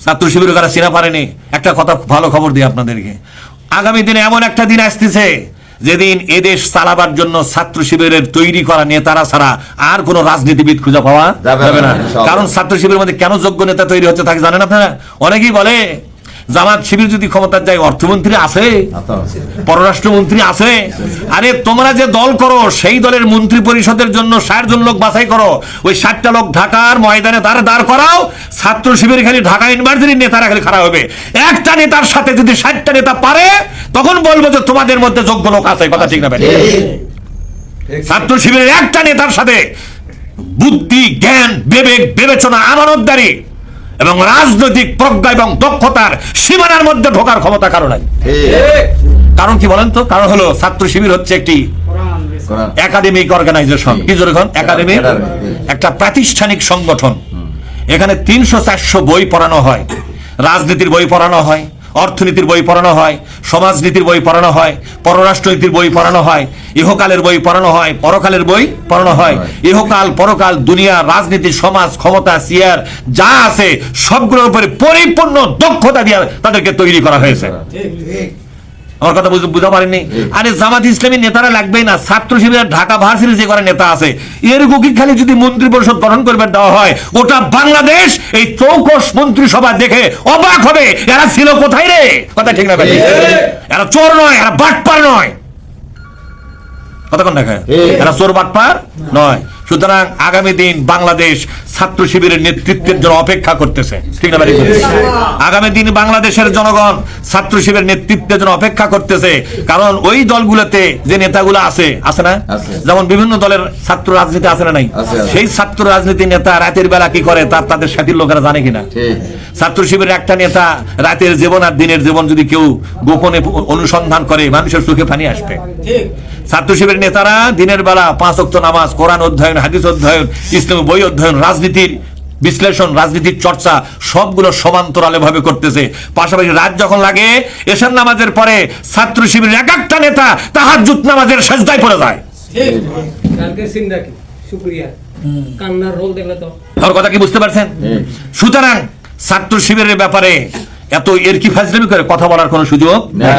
ছাত্র শিবির কারা চিনা পারেনি। একটা কথা ভালো খবর দিই আপনাদেরকে, আগামী দিনে এমন একটা দিন আসতেছে যেদিন এদেশ চালাবার জন্য ছাত্র শিবিরের তৈরি করা নেতারা ছাড়া আর কোন রাজনীতিবিদ খুঁজে পাওয়া যাবে না। কারণ ছাত্র শিবিরের মধ্যে কেন যোগ্য নেতা তৈরি হচ্ছে তাকে জানেন আপনারা? অনেকেই বলে জামাত শিবির যদি ক্ষমতার যায় অর্থমন্ত্রী আছে, পররাষ্ট্রমন্ত্রী আছে। আরে তোমরা যে দল করো সেই দলের মন্ত্রী পরিষদের জন্য 60 জন লোক বাছাই করো, ওই 60টা লোক ঢাকার ময়দানে দাঁড় করাও, ছাত্র শিবির খালি ঢাকা ইউনিভার্সিটির নেতারা খালি খারাপ হবে। একটা নেতার সাথে যদি 60টা নেতা পারে তখন বলবো যে তোমাদের মধ্যে যোগ্য লোক আছে। কথা ঠিক না? ছাত্র শিবিরের একটা নেতার সাথে বুদ্ধি, জ্ঞান, বিবেক, বিবেচনা, আমানতদারি এবং রাজনৈতিক প্রজ্ঞা এবং দক্ষতার সীমানার মধ্যে ঢোকার ক্ষমতা কারো নাই। কারণ কি বলেন তো? কারণ হলো ছাত্র শিবির হচ্ছে একটি একাডেমিক অর্গানাইজেশন। কি যখন একাডেমিক, একটা প্রাতিষ্ঠানিক সংগঠন। এখানে 300-400 বই পড়ানো হয়, রাজনীতির বই পড়ানো হয়, অর্থনীতির বই পড়ানো হয়, সমাজনীতির বই পড়ানো হয়, পররাষ্ট্রনীতির বই পড়ানো হয়, ইহকালের বই পড়ানো হয়, পরকালের বই পড়ানো হয়। ইহকাল, পরকাল, দুনিয়া, রাজনীতি, সমাজ, ক্ষমতা, সিয়ার যা আছে সবগুলোর উপরে পরিপূর্ণ দক্ষতা দিয়ে তাদেরকে তৈরি করা হয়েছে। আমার কথা বুঝতে পারেননি? আরে জামাত ইসলামী নেতারা লাগবেই না, ছাত্র শিবিরের ঢাকা ভার্সিটি যে করে নেতা আছে এর গুকি খালি যদি মন্ত্রী পরিষদ গঠন করবে দেওয়া হয়, ওটা বাংলাদেশ এই চৌকস মন্ত্রিসভা দেখে অবাক হবে এরা ছিল কোথায় রে। কথা ঠিক না? এরা চোর নয়, এরা বাটপার নয়। কথা কোন দেখায়? এরা চোর বাটপার নয়। সুতরাং আগামী দিন বাংলাদেশ ছাত্র শিবিরের নেতৃত্বের জন্য অপেক্ষা করতেছে। ঠিক না? আগামী দিন বাংলাদেশের জনগণ ছাত্র শিবিরের নেতৃত্বের জন্য অপেক্ষা করতেছে। কারণ ওই দলগুলোতে যে নেতাগুলো আছে না, যেমন বিভিন্ন দলের ছাত্র রাজনীতি আছে না নাই, সেই ছাত্র রাজনীতি নেতা রাতের বেলা কি করে তাদের সাথীর লোকেরা জানে কিনা? ছাত্র শিবিরের একটা নেতা রাতের জীবন আর দিনের জীবন যদি কেউ গোপনে অনুসন্ধান করে মানুষের চোখে পানি আসবে। ছাত্র শিবিরের নেতারা দিনের বেলা 5 ওয়াক্ত নামাজ, কোরআন অধ্যয়ন, হাদিস অধ্যয়ন, ইসলামী বই অধ্যয়ন, রাজনীতির বিশ্লেষণ, রাজনীতির চর্চা সবগুলো সমান্তরালে ভাবে করতেছে। পাশাপাশি রাত যখন লাগে এশার নামাজের পরে ছাত্র শিবিরের এক একটা নেতা তাহাজ্জুদ নামাজের সেজদায় পড়ে যায়। আমার কথা কি বুঝতে পারছেন? সুতরাং ছাত্র শিবিরের ব্যাপারে এত এর কি ফাজলামি করে কথা বলার কোনো সুযোগ নেই।